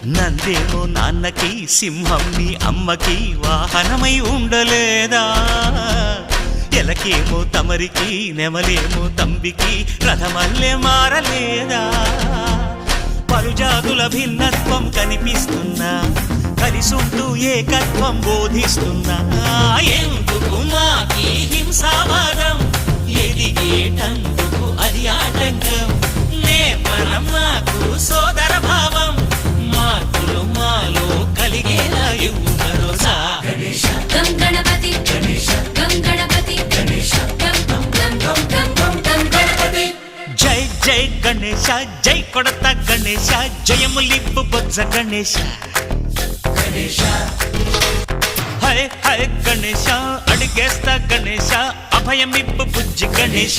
నందేమో నాన్నకి సింహం నీ అమ్మకి వాహనమై ఉండలేదా ఎలకేమో తమరికి నెమలేమో తంబికి రథమల్లే మారలేదా పలుజాతుల భిన్నత్వం కనిపిస్తున్నా కలిసుంటూ ఏకత్వం బోధిస్తున్నా ఎందుకు మాకి హింసావాదం ఎదిగేటందుకు అది ఆటంకం నేపరం మాకు సోదర భావం మార్పులు మాలో కలిగేలా ఇవ్వు భరోసా గం గణపతి గం గణపతి గం గణపతి జై జై గణేశ జై కొడత గణేశ జయములిప్పు బొజ్జ గణేశ హై హై గణేశ అడిగేస్తా గణేశ అభయమిప్పు బుజ్జి గణేశ